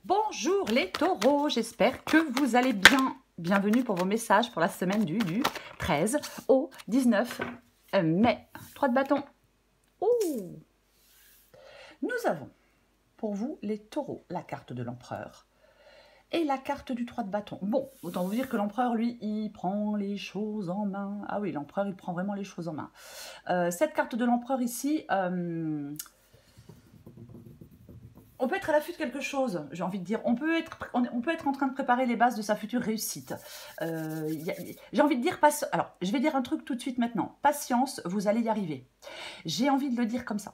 Bonjour les taureaux, j'espère que vous allez bien. Bienvenue pour vos messages pour la semaine du 13 au 19 mai. 3 de bâton. Ouh. Nous avons pour vous les taureaux la carte de l'empereur et la carte du 3 de bâton. Bon, autant vous dire que l'empereur, lui, il prend les choses en main. Ah oui, l'empereur, il prend vraiment les choses en main. Cette carte de l'empereur ici... on peut être à l'affût de quelque chose, j'ai envie de dire. On peut être en train de préparer les bases de sa future réussite. J'ai envie de dire... Alors, je vais dire un truc tout de suite maintenant. Patience, vous allez y arriver. J'ai envie de le dire comme ça.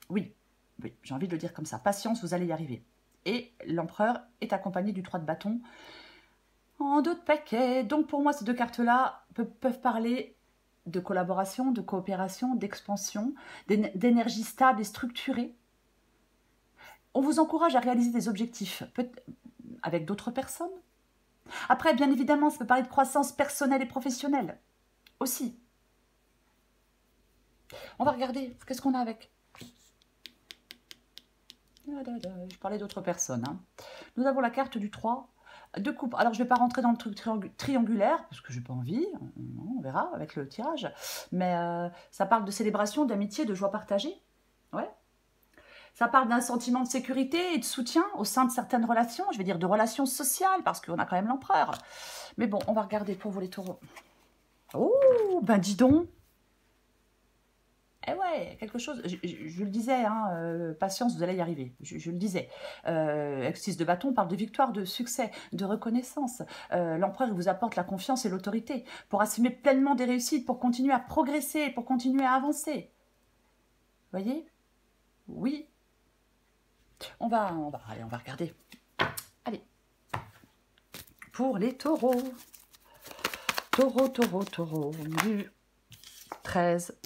Oui, j'ai envie de le dire comme ça. Patience, vous allez y arriver. Et l'empereur est accompagné du 3 de bâton en dos de paquet. Donc pour moi, ces deux cartes-là peuvent parler de collaboration, de coopération, d'expansion, d'énergie stable et structurée. On vous encourage à réaliser des objectifs avec d'autres personnes. Après, bien évidemment, ça peut parler de croissance personnelle et professionnelle aussi. On va regarder, qu'est-ce qu'on a avec? Je parlais d'autres personnes. Hein. Nous avons la carte du 3 de coupe. Alors, je ne vais pas rentrer dans le truc triangulaire, parce que je n'ai pas envie. On verra avec le tirage. Mais ça parle de célébration, d'amitié, de joie partagée. Ouais. Ça parle d'un sentiment de sécurité et de soutien au sein de certaines relations, je vais dire de relations sociales, parce qu'on a quand même l'empereur. Mais bon, on va regarder pour vous les taureaux. Oh, ben dis donc. Eh ouais, quelque chose, je le disais, hein, patience, vous allez y arriver, je le disais. X6 de bâton parle de victoire, de succès, de reconnaissance. L'empereur vous apporte la confiance et l'autorité pour assumer pleinement des réussites, pour continuer à progresser, pour continuer à avancer. Vous voyez? Oui. On va regarder. Allez. Pour les taureaux. Taureau. Du 13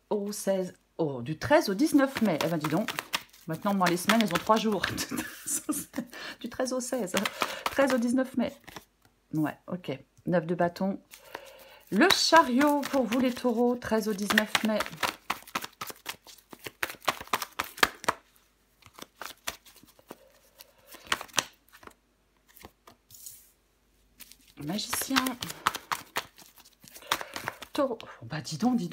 au 16. Oh, du 13 au 19 mai. Eh ben, dis donc. Maintenant, moi, les semaines, elles ont 3 jours. Du 13 au 16. 13 au 19 mai. Ouais, ok. 9 de bâton. Le chariot pour vous, les taureaux. 13 au 19 mai. Magicien. Taureau. Bah dis donc. Ouais,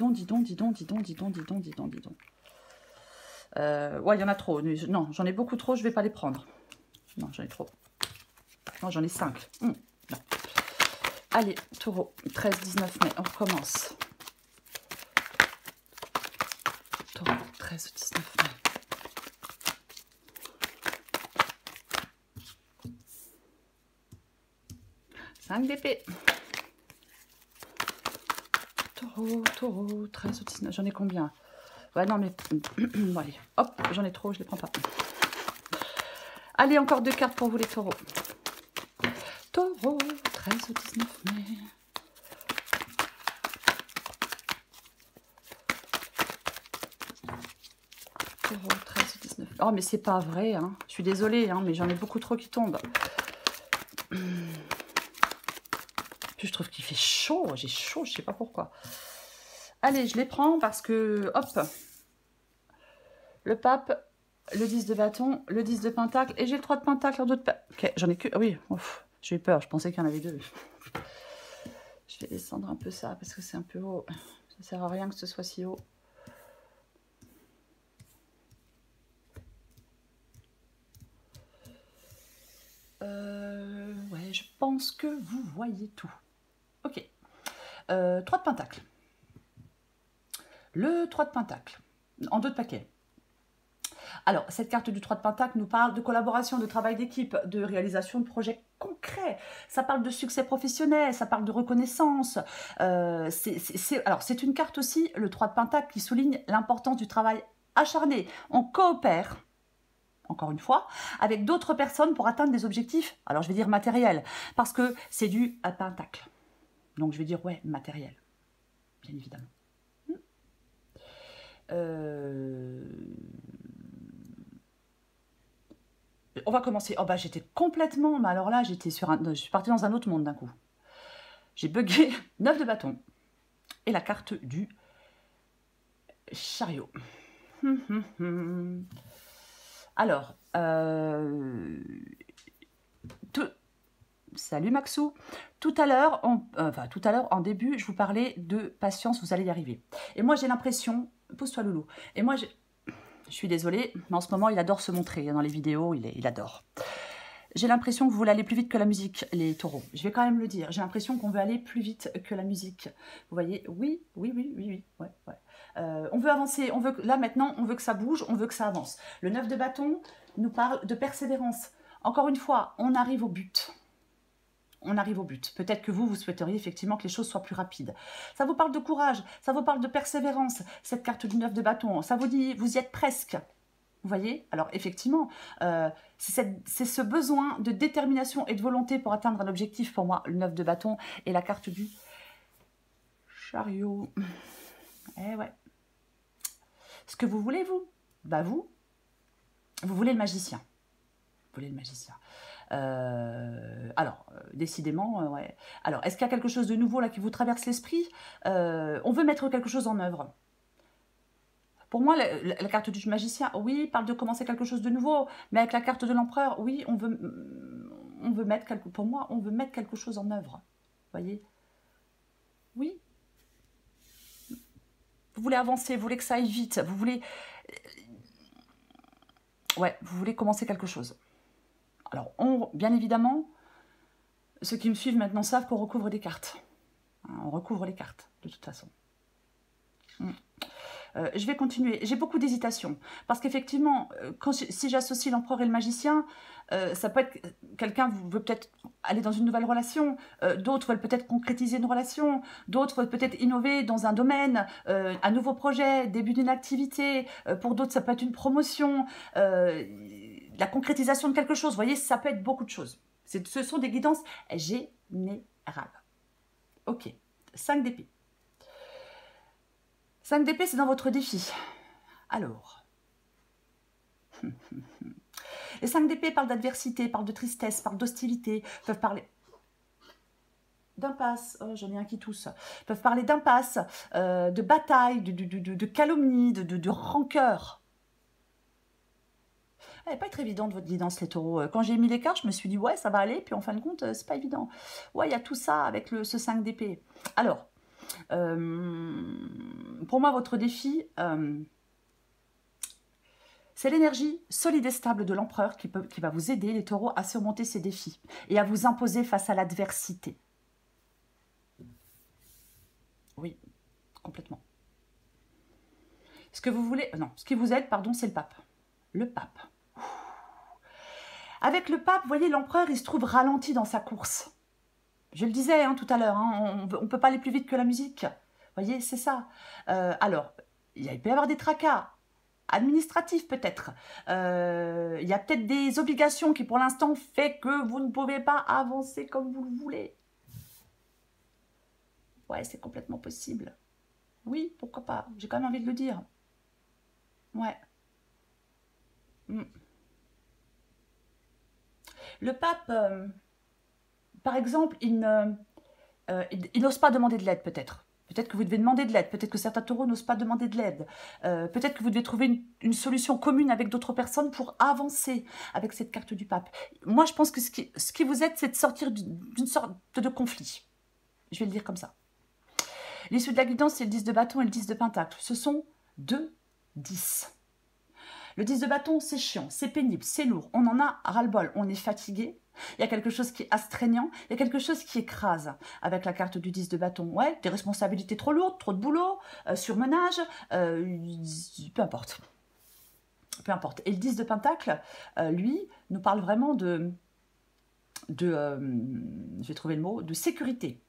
il y en a trop. Non, j'en ai beaucoup trop, je vais pas les prendre. Non, j'en ai trop. Non, j'en ai 5. Non. Allez, taureau, 13-19 mai, on recommence. Taureau, 13-19 mai. Cinq d'épée. Taureau, 13 ou 19. J'en ai combien? Ouais, non, mais... bon, allez, hop, j'en ai trop, je les prends pas. Allez, encore 2 cartes pour vous, les taureaux. Taureau, 13 ou 19 mai. Taureau, 13 ou 19 mai. Oh, mais c'est pas vrai, hein. Je suis désolée, hein, mais j'en ai beaucoup trop qui tombent. Puis je trouve qu'il fait chaud, j'ai chaud, je sais pas pourquoi. Allez, je les prends parce que, hop, le pape, le 10 de bâton, le 10 de pentacle, et j'ai le 3 de pentacle en d'autres... Ok, j'en ai que... Oui, j'ai eu peur, je pensais qu'il y en avait 2. Je vais descendre un peu ça, parce que c'est un peu haut. Ça sert à rien que ce soit si haut. Ouais, je pense que vous voyez tout. Ok. 3 de pentacle. Le 3 de pentacle, en 2 de paquet. Alors, cette carte du 3 de pentacle nous parle de collaboration, de travail d'équipe, de réalisation de projets concrets. Ça parle de succès professionnel, ça parle de reconnaissance. Alors, c'est une carte aussi, le 3 de pentacle, qui souligne l'importance du travail acharné. On coopère, encore une fois, avec d'autres personnes pour atteindre des objectifs, alors je vais dire matériels, parce que c'est du pentacle. Donc, je vais dire, ouais, matériel, bien évidemment. On va commencer. Oh bah j'étais complètement... Mais alors là, je suis partie dans un autre monde d'un coup. J'ai bugué 9 de bâton. Et la carte du chariot. Alors, tout- salut Maxou. Tout à l'heure, en début, je vous parlais de patience, vous allez y arriver. Et moi, j'ai l'impression, pose-toi Loulou, et moi, je suis désolée, mais en ce moment, il adore se montrer dans les vidéos, il adore. J'ai l'impression que vous voulez aller plus vite que la musique, les taureaux. Je vais quand même le dire. J'ai l'impression qu'on veut aller plus vite que la musique. Vous voyez? Oui, oui, oui, oui, oui. Ouais, ouais. On veut avancer. On veut là, maintenant, on veut que ça bouge, on veut que ça avance. Le 9 de bâton nous parle de persévérance. Encore une fois, on arrive au but. On arrive au but. Peut-être que vous souhaiteriez effectivement que les choses soient plus rapides. Ça vous parle de courage, ça vous parle de persévérance, cette carte du 9 de bâton. Ça vous dit, vous y êtes presque. Vous voyez? Alors effectivement, c'est ce besoin de détermination et de volonté pour atteindre un objectif pour moi, le 9 de bâton et la carte du chariot. Eh ouais. Ce que vous voulez, vous? Bah vous voulez le magicien. Vous voulez le magicien. Alors, décidément, ouais. Alors, est-ce qu'il y a quelque chose de nouveau là qui vous traverse l'esprit? On veut mettre quelque chose en œuvre. Pour moi, la carte du magicien, oui, parle de commencer quelque chose de nouveau, mais avec la carte de l'empereur, oui, on veut mettre pour moi, on veut mettre quelque chose en œuvre. Vous voyez? Oui. Vous voulez avancer, vous voulez que ça aille vite, vous voulez... Ouais, vous voulez commencer quelque chose. Alors, bien évidemment, ceux qui me suivent maintenant savent qu'on recouvre des cartes. On recouvre les cartes, de toute façon. Je vais continuer. J'ai beaucoup d'hésitation. Parce qu'effectivement, si j'associe l'empereur et le magicien, ça peut être... Quelqu'un veut peut-être aller dans une nouvelle relation, d'autres veulent peut-être concrétiser une relation, d'autres veulent peut-être innover dans un domaine, un nouveau projet, début d'une activité. Pour d'autres, ça peut être une promotion, la concrétisation de quelque chose. Vous voyez, ça peut être beaucoup de choses. Ce sont des guidances générales. Ok, 5 d'épée. 5 d'épée, c'est dans votre défi. Alors, les 5 d'épée parlent d'adversité, parlent de tristesse, parlent d'hostilité, peuvent parler d'impasse, oh, j'en ai un qui tousse, peuvent parler d'impasse, de bataille, de calomnie, de rancœur. Elle n'est pas très évidente, votre guidance, les taureaux. Quand j'ai mis les cartes, je me suis dit, ouais, ça va aller, puis en fin de compte, c'est pas évident. Ouais, il y a tout ça avec ce 5 d'épée. Alors, pour moi, votre défi, c'est l'énergie solide et stable de l'empereur qui va vous aider, les taureaux, à surmonter ces défis et à vous imposer face à l'adversité. Oui, complètement. Ce que vous voulez, non, ce qui vous aide, pardon, c'est le pape. Le pape. Avec le pape, vous voyez, l'empereur, il se trouve ralenti dans sa course. Je le disais tout à l'heure, on ne peut pas aller plus vite que la musique. Vous voyez, c'est ça. Alors, il peut y avoir des tracas administratifs peut-être. Il y a peut-être des obligations qui pour l'instant fait que vous ne pouvez pas avancer comme vous le voulez. Ouais, c'est complètement possible. Oui, pourquoi pas. J'ai quand même envie de le dire. Ouais. Le pape, par exemple, il n'ose pas demander de l'aide peut-être. Peut-être que vous devez demander de l'aide, peut-être que certains taureaux n'osent pas demander de l'aide. Peut-être que vous devez trouver une solution commune avec d'autres personnes pour avancer avec cette carte du pape. Moi, je pense que ce qui vous aide, c'est de sortir d'une sorte de conflit. Je vais le dire comme ça. L'issue de la guidance, c'est le 10 de bâton et le 10 de pentacle. Ce sont 2 10. Le 10 de bâton, c'est chiant, c'est pénible, c'est lourd. On en a ras-le-bol, on est fatigué. Il y a quelque chose qui est astreignant, il y a quelque chose qui écrase avec la carte du 10 de bâton. Ouais, des responsabilités trop lourdes, trop de boulot, surmenage, peu importe. Peu importe. Et le 10 de pentacle, lui, nous parle vraiment je vais trouver le mot, de sécurité.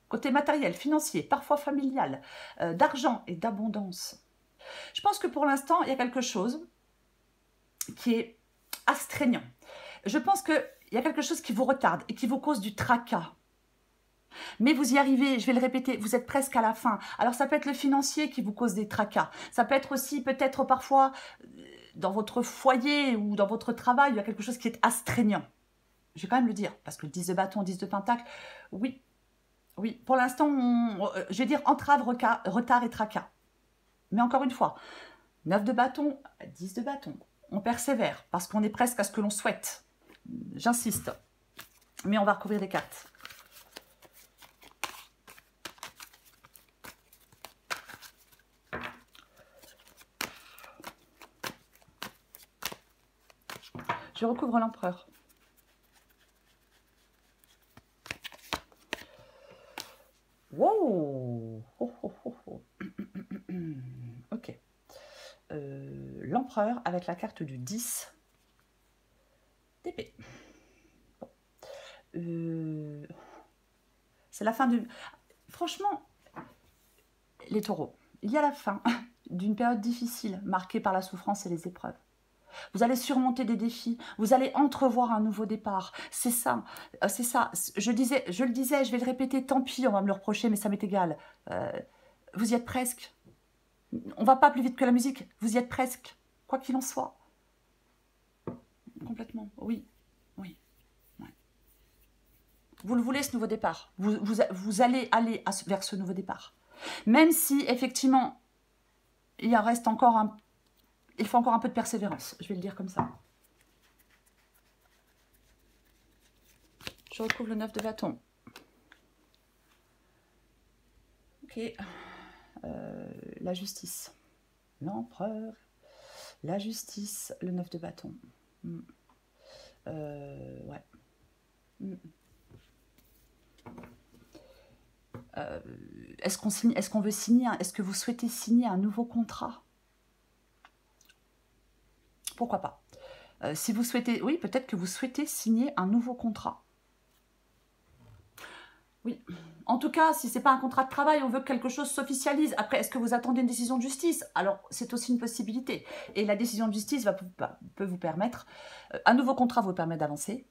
Côté matériel, financier, parfois familial, d'argent et d'abondance. Je pense que pour l'instant, il y a quelque chose qui est astreignant. Je pense qu'il y a quelque chose qui vous retarde et qui vous cause du tracas. Mais vous y arrivez, je vais le répéter, vous êtes presque à la fin. Alors ça peut être le financier qui vous cause des tracas. Ça peut être aussi peut-être parfois dans votre foyer ou dans votre travail, il y a quelque chose qui est astreignant. Je vais quand même le dire, parce que le 10 de bâton, 10 de pentacle, oui, oui, pour l'instant, je vais dire entrave, retard et tracas. Mais encore une fois, 9 de bâton, 10 de bâton, On persévère parce qu'on est presque à ce que l'on souhaite. J'insiste. Mais on va recouvrir les cartes. Je recouvre l'empereur. Wow! Oh, oh, oh, oh. Ok. L'empereur avec la carte du 10 d'épée. Bon. C'est la fin du... Franchement, les taureaux, il y a la fin d'une période difficile marquée par la souffrance et les épreuves. Vous allez surmonter des défis, vous allez entrevoir un nouveau départ. C'est ça, c'est ça. Je le disais, je vais le répéter, tant pis, on va me le reprocher, mais ça m'est égal. Vous y êtes presque. On va pas plus vite que la musique, vous y êtes presque, quoi qu'il en soit. Complètement, oui, oui. Ouais. Vous le voulez, ce nouveau départ. Vous allez aller vers ce nouveau départ. Même si, effectivement, il reste encore un... Il faut encore un peu de persévérance, je vais le dire comme ça. Je retrouve le 9 de bâton. Ok. La justice. L'empereur. La justice. Le 9 de bâton. Ouais. Est-ce qu'on veut signer, est-ce que vous souhaitez signer un nouveau contrat? Pourquoi pas? Si vous souhaitez, oui, peut-être que vous souhaitez signer un nouveau contrat. Oui. En tout cas, si ce n'est pas un contrat de travail, on veut que quelque chose s'officialise. Après, est-ce que vous attendez une décision de justice? Alors, c'est aussi une possibilité. Et la décision de justice peut vous permettre... un nouveau contrat vous permet d'avancer.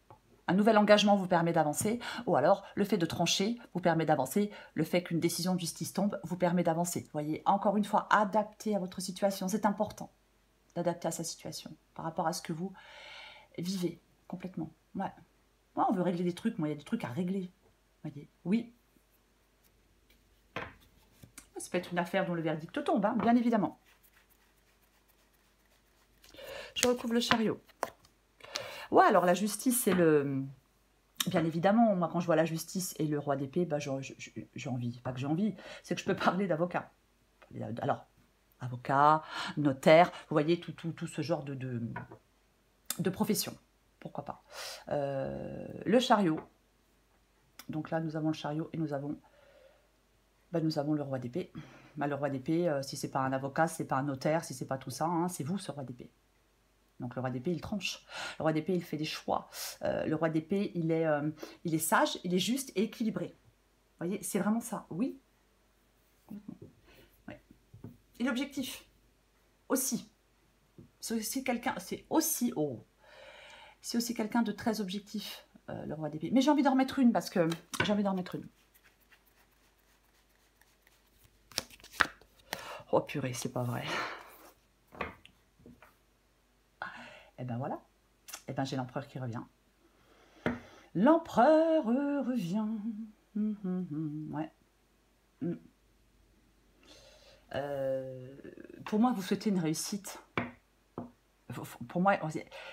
Un nouvel engagement vous permet d'avancer. Ou alors, le fait de trancher vous permet d'avancer. Le fait qu'une décision de justice tombe vous permet d'avancer. Vous voyez, encore une fois, adapter à votre situation. C'est important d'adapter à sa situation par rapport à ce que vous vivez complètement. Ouais. Moi, on veut régler des trucs. Moi, il y a des trucs à régler. Voyez, oui. Ça peut être une affaire dont le verdict tombe, hein, bien évidemment. Je recouvre le chariot. Ouais, alors la justice, c'est le... Bien évidemment, moi, quand je vois la justice et le roi d'épée, bah, j'ai envie. Pas que j'ai envie, c'est que je peux parler d'avocat. Alors, avocat, notaire, vous voyez, tout ce genre de profession. Pourquoi pas. Le chariot. Donc là, nous avons le chariot et nous avons le roi d'épée. Bah, le roi d'épée, si c'est pas un avocat, si c'est pas un notaire, si c'est pas tout ça, hein, c'est vous, ce roi d'épée. Donc le roi d'épée, il tranche. Le roi d'épée, il fait des choix. Le roi d'épée, il est sage, il est juste et équilibré. Vous voyez, c'est vraiment ça. Oui. Ouais. Et l'objectif aussi. C'est aussi quelqu'un... C'est aussi quelqu'un de très objectif, le roi d'épée. Mais j'ai envie d'en remettre une parce que... J'ai envie d'en remettre une. Oh purée, c'est pas vrai. Et ben voilà. Et ben j'ai l'empereur qui revient. L'empereur revient. Ouais. Pour moi, vous souhaitez une réussite. Pour moi,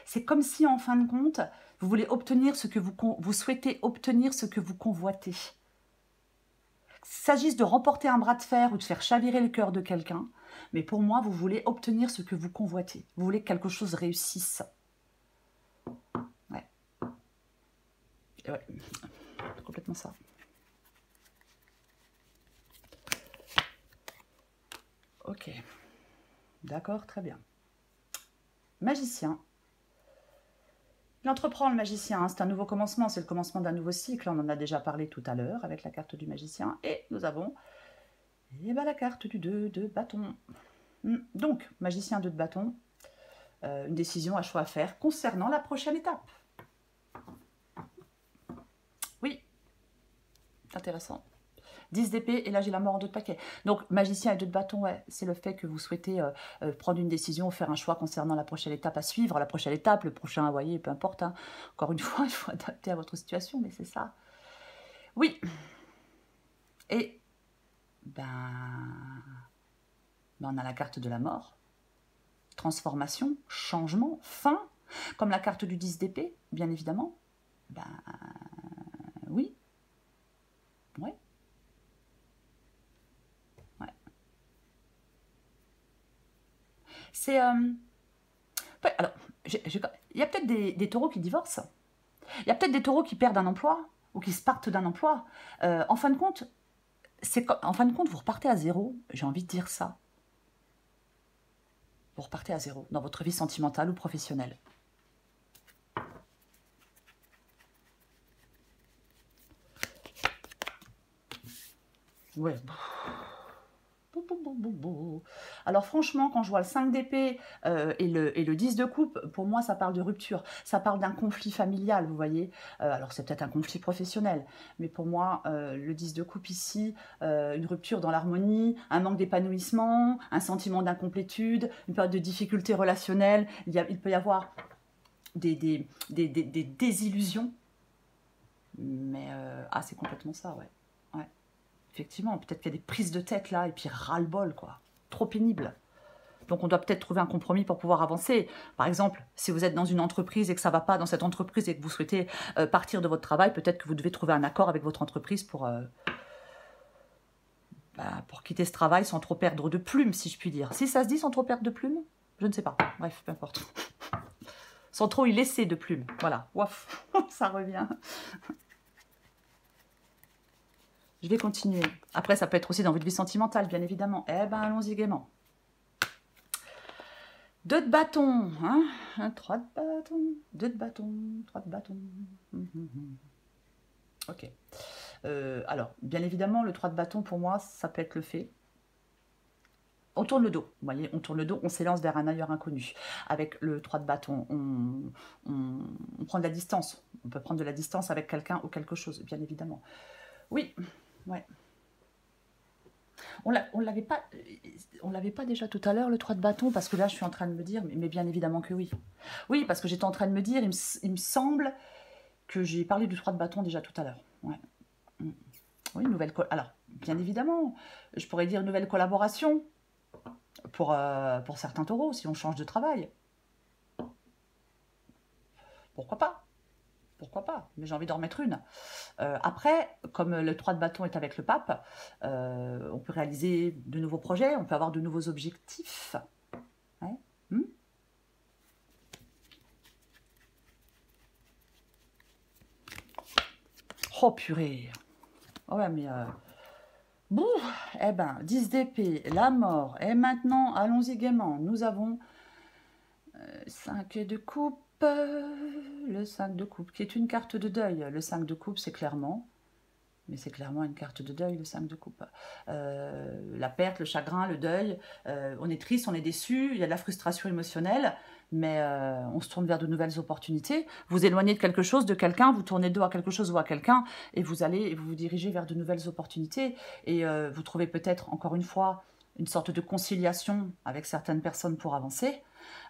c'est comme si, en fin de compte, vous voulez obtenir ce que vous souhaitez obtenir ce que vous convoitez. Qu'il s'agisse de remporter un bras de fer ou de faire chavirer le cœur de quelqu'un, mais pour moi, vous voulez obtenir ce que vous convoitez. Vous voulez que quelque chose réussisse. Ouais. Et ouais. Complètement ça. Ok. D'accord, très bien. Magicien. Il entreprend, le magicien, hein, c'est un nouveau commencement, c'est le commencement d'un nouveau cycle, on en a déjà parlé tout à l'heure avec la carte du magicien, et nous avons la carte du 2 de bâton. Donc, magicien 2 de bâton, une décision, un choix à faire concernant la prochaine étape. Oui, intéressant. 10 d'épée, et là j'ai la mort en 2 de paquet. Donc, magicien et 2 de bâton, ouais, c'est le fait que vous souhaitez prendre une décision ou faire un choix concernant la prochaine étape à suivre, la prochaine étape, le prochain, vous voyez, peu importe. Hein. Encore une fois, il faut adapter à votre situation, mais c'est ça. Oui. Et, on a la carte de la mort. transformation, changement, fin, comme la carte du 10 d'épée, bien évidemment. Ben, oui. Ouais. Ouais. C'est... ouais, alors, il y a peut-être des taureaux qui divorcent. Il y a peut-être des taureaux qui perdent un emploi ou qui se partent d'un emploi. En fin de compte, vous repartez à zéro. J'ai envie de dire ça. Vous repartez à zéro dans votre vie sentimentale ou professionnelle. Ouais. Alors franchement, quand je vois le 5 d'épée et le 10 de coupe, pour moi, ça parle de rupture. Ça parle d'un conflit familial, vous voyez. Alors c'est peut-être un conflit professionnel, mais pour moi, le 10 de coupe ici, une rupture dans l'harmonie, un manque d'épanouissement, un sentiment d'incomplétude, une période de difficulté relationnelle. Il peut y avoir des désillusions. Mais ah, c'est complètement ça, ouais. Ouais. Effectivement, peut-être qu'il y a des prises de tête là, et puis ras-le-bol, quoi. Trop pénible. Donc on doit peut-être trouver un compromis pour pouvoir avancer. Par exemple, si vous êtes dans une entreprise et que ça ne va pas dans cette entreprise et que vous souhaitez partir de votre travail, peut-être que vous devez trouver un accord avec votre entreprise pour quitter ce travail sans trop perdre de plumes, si je puis dire. Si ça se dit sans trop perdre de plumes, je ne sais pas. Bref, peu importe. Sans trop y laisser de plumes. Voilà. Ouaf, ça revient. Je vais continuer. Après, ça peut être aussi dans votre vie sentimentale, bien évidemment. Eh ben, allons-y gaiement. 2 de bâton, hein, 3 de bâton, 2 de bâton, 3 de bâton. Ok. Alors, bien évidemment, le 3 de bâton, pour moi, ça peut être le fait. On tourne le dos, vous voyez, on tourne le dos, on s'élance vers un ailleurs inconnu. Avec le 3 de bâton, on prend de la distance. On peut prendre de la distance avec quelqu'un ou quelque chose, bien évidemment. Oui, ouais. On l'avait pas déjà tout à l'heure, le 3 de bâton, parce que là, je suis en train de me dire, mais bien évidemment que oui. Oui, parce que j'étais en train de me dire, il me semble que j'ai parlé du 3 de bâton déjà tout à l'heure. Ouais. Oui, alors, bien évidemment, je pourrais dire nouvelle collaboration pour certains taureaux, si on change de travail. Pourquoi pas? Pourquoi pas? Mais j'ai envie d'en remettre une. Après, comme le 3 de bâton est avec le pape, on peut réaliser de nouveaux projets, on peut avoir de nouveaux objectifs. Ouais. Oh purée. Ouais, mais... Bouh, eh ben, 10 d'épée, la mort. Et maintenant, allons-y gaiement. Nous avons 5 de coupe. Le 5 de coupe, qui est une carte de deuil. Le 5 de coupe, c'est clairement... Mais c'est clairement une carte de deuil, le 5 de coupe. La perte, le chagrin, le deuil. On est triste, on est déçu, il y a de la frustration émotionnelle, mais on se tourne vers de nouvelles opportunités. Vous éloignez de quelque chose, de quelqu'un, vous tournez le dos à quelque chose ou à quelqu'un, et vous vous dirigez vers de nouvelles opportunités. Et vous trouvez peut-être, encore une fois, une sorte de conciliation avec certaines personnes pour avancer.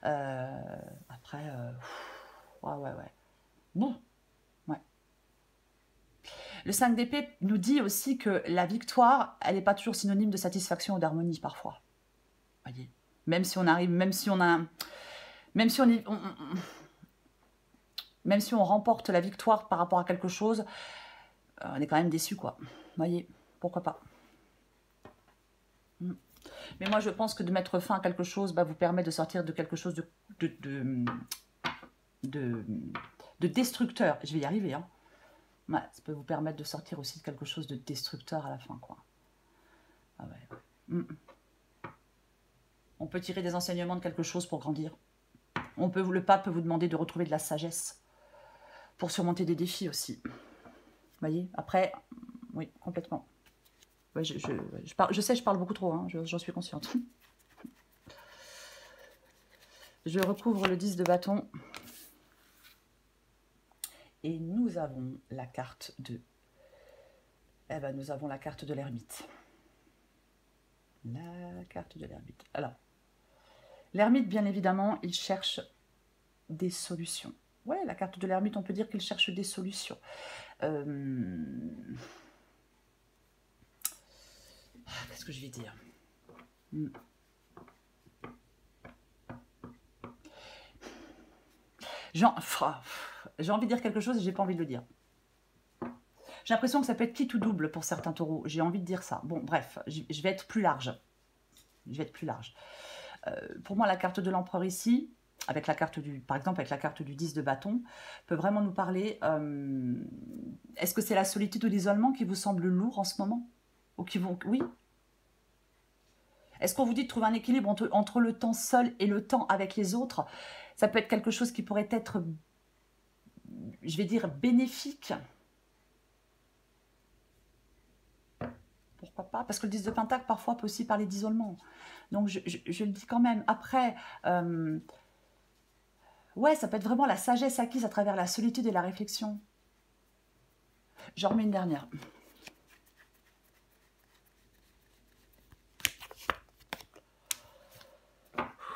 Après, ouais. Bon. Le 5 d'épée nous dit aussi que la victoire, elle n'est pas toujours synonyme de satisfaction ou d'harmonie parfois. Voyez, même si on arrive, même si on a, même si même si on remporte la victoire par rapport à quelque chose, on est quand même déçu, quoi. Voyez, pourquoi pas. Mais moi, je pense que de mettre fin à quelque chose vous permet de sortir de quelque chose de destructeur. Je vais y arriver, hein. Ouais, ça peut vous permettre de sortir aussi de quelque chose de destructeur à la fin, quoi. Ah ouais. On peut tirer des enseignements de quelque chose pour grandir. Le pape peut vous demander de retrouver de la sagesse pour surmonter des défis aussi. Vous voyez? Après, oui, complètement. Ouais, je sais, je parle beaucoup trop, hein, j'en suis consciente. Je recouvre le 10 de bâton. Et nous avons la carte de... Eh ben, nous avons la carte de l'ermite. La carte de l'ermite. Alors, l'ermite, bien évidemment, il cherche des solutions. Ouais, la carte de l'ermite, on peut dire qu'il cherche des solutions. Qu'est-ce que je vais dire? J'ai envie de dire quelque chose et j'ai pas envie de le dire. J'ai l'impression que ça peut être quitte ou double pour certains taureaux. J'ai envie de dire ça. Bon, bref, je vais être plus large. Je vais être plus large. Pour moi, la carte de l'empereur ici, avec la carte par exemple, avec la carte du 10 de bâton, peut vraiment nous parler. Est-ce que c'est la solitude ou l'isolement qui vous semble lourd en ce moment? Ou qui vont. Oui. Est-ce qu'on vous dit de trouver un équilibre entre le temps seul et le temps avec les autres? Ça peut être quelque chose qui pourrait être, je vais dire, bénéfique. Pourquoi pas? Parce que le 10 de Pentacle, parfois, peut aussi parler d'isolement. Donc, je le dis quand même. Après, ouais, ça peut être vraiment la sagesse acquise à travers la solitude et la réflexion. J'en remets une dernière.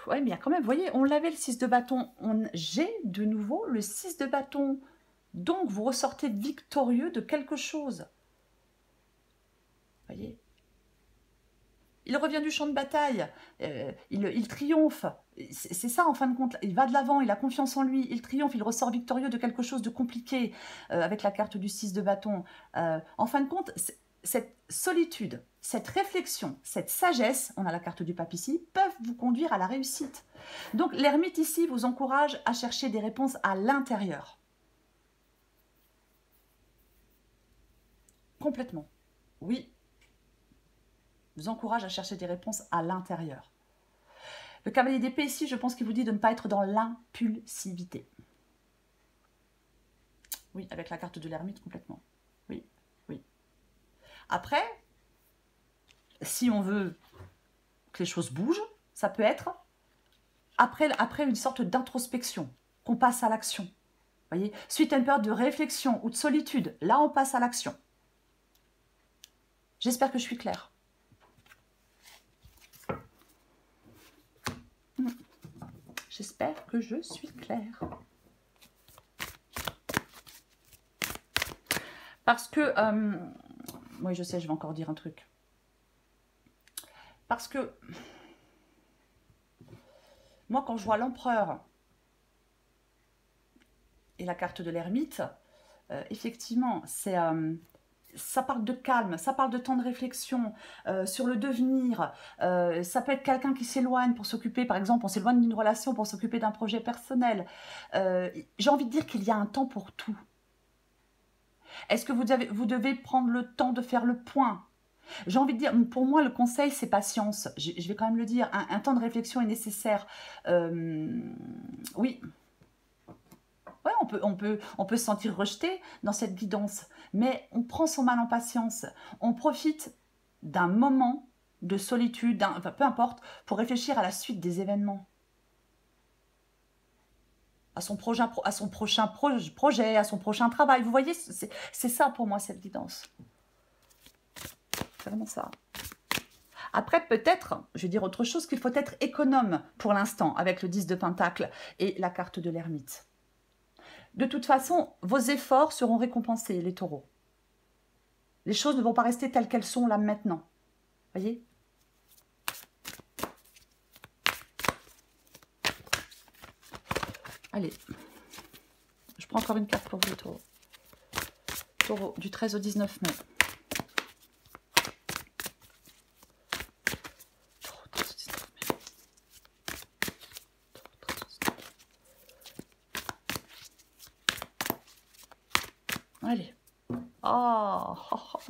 Ouais, mais il y a quand même, vous voyez, on l'avait le 6 de bâton. J'ai de nouveau le 6 de bâton. Donc, vous ressortez victorieux de quelque chose. Vous voyez? Il revient du champ de bataille, il triomphe. C'est ça, en fin de compte. Il va de l'avant, il a confiance en lui, il triomphe, il ressort victorieux de quelque chose de compliqué avec la carte du 6 de bâton. En fin de compte, cette solitude, cette réflexion, cette sagesse, on a la carte du pape ici, peuvent vous conduire à la réussite. Donc, l'ermite ici vous encourage à chercher des réponses à l'intérieur. Complètement. Oui. Vous encourage à chercher des réponses à l'intérieur. Le cavalier d'épée ici, je pense qu'il vous dit de ne pas être dans l'impulsivité. Oui, avec la carte de l'ermite, complètement. Oui, oui. Après, si on veut que les choses bougent, ça peut être après une sorte d'introspection, qu'on passe à l'action. Vous voyez, suite à une période de réflexion ou de solitude, là on passe à l'action. J'espère que je suis claire. J'espère que je suis claire. Parce que... oui, je sais, je vais encore dire un truc. Parce que... Moi, quand je vois l'empereur et la carte de l'ermite, effectivement, c'est... ça parle de calme, ça parle de temps de réflexion sur le devenir. Ça peut être quelqu'un qui s'éloigne pour s'occuper, par exemple, on s'éloigne d'une relation pour s'occuper d'un projet personnel. J'ai envie de dire qu'il y a un temps pour tout. Est-ce que vous devez prendre le temps de faire le point? J'ai envie de dire, pour moi, le conseil, c'est patience. Je vais quand même le dire, un temps de réflexion est nécessaire. Oui. Ouais, on peut se sentir rejeté dans cette guidance, mais on prend son mal en patience. On profite d'un moment de solitude, enfin, peu importe, pour réfléchir à la suite des événements. À son prochain projet, à son prochain travail. Vous voyez, c'est ça pour moi, cette guidance. C'est vraiment ça. Après, peut-être, je vais dire autre chose, qu'il faut être économe pour l'instant avec le 10 de Pentacle et la carte de l'ermite. De toute façon, vos efforts seront récompensés, les taureaux. Les choses ne vont pas rester telles qu'elles sont là maintenant. Voyez ? Allez, je prends encore une carte pour vous, les taureaux. Taureau, du 13 au 19 mai. Allez. Oh,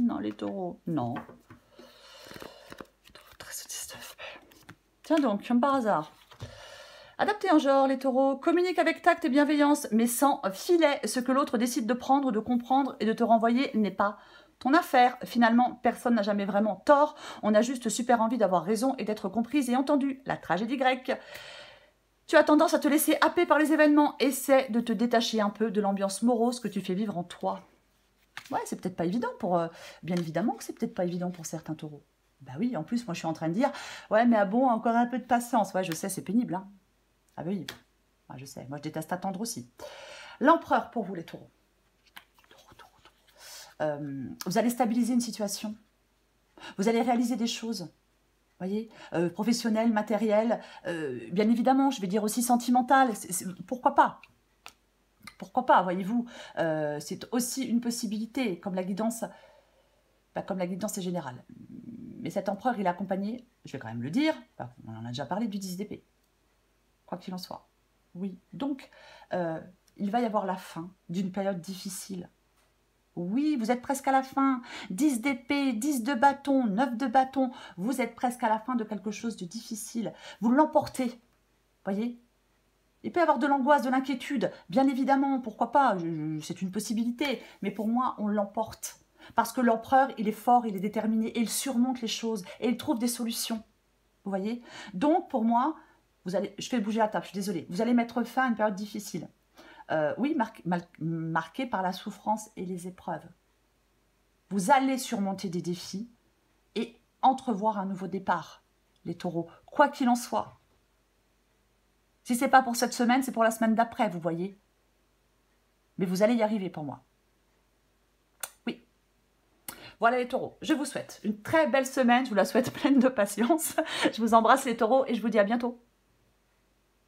non, les taureaux. Non. 13 au 19 mai. Tiens donc, comme par hasard. Adaptez un genre, les taureaux. Communique avec tact et bienveillance, mais sans filet. Ce que l'autre décide de prendre, de comprendre et de te renvoyer n'est pas ton affaire. Finalement, personne n'a jamais vraiment tort. On a juste super envie d'avoir raison et d'être comprise et entendue. La tragédie grecque. Tu as tendance à te laisser happer par les événements. Essaie de te détacher un peu de l'ambiance morose que tu fais vivre en toi. Ouais, c'est peut-être pas évident pour... bien évidemment que c'est peut-être pas évident pour certains taureaux. Bah oui, en plus, moi je suis en train de dire, ouais, mais ah bon, encore un peu de patience. Ouais, je sais, c'est pénible, hein. Ah bah oui, moi, je sais, moi je déteste attendre aussi. L'empereur pour vous, les taureaux. Vous allez stabiliser une situation. Vous allez réaliser des choses. Voyez, professionnelles, matérielles, bien évidemment, je vais dire aussi sentimentales. Pourquoi pas? pourquoi pas, voyez-vous, c'est aussi une possibilité, comme la guidance est générale. Mais cet empereur, il est accompagné, je vais quand même le dire, on en a déjà parlé, du 10 d'épée, quoi qu'il en soit. Oui, donc, il va y avoir la fin d'une période difficile. Oui, vous êtes presque à la fin. 10 d'épée, 10 de bâton, 9 de bâton. Vous êtes presque à la fin de quelque chose de difficile. Vous l'emportez, voyez. Il peut y avoir de l'angoisse, de l'inquiétude, bien évidemment, pourquoi pas, c'est une possibilité. Mais pour moi, on l'emporte. Parce que l'empereur, il est fort, il est déterminé, et il surmonte les choses, et il trouve des solutions. Vous voyez. Donc, pour moi, je fais bouger la table, je suis désolée. Vous allez mettre fin à une période difficile. Oui, marquée par la souffrance et les épreuves. Vous allez surmonter des défis et entrevoir un nouveau départ, les taureaux, quoi qu'il en soit. Si ce n'est pas pour cette semaine, c'est pour la semaine d'après, vous voyez. Mais vous allez y arriver pour moi. Oui. Voilà les taureaux, je vous souhaite une très belle semaine, je vous la souhaite pleine de patience. Je vous embrasse les taureaux et je vous dis à bientôt.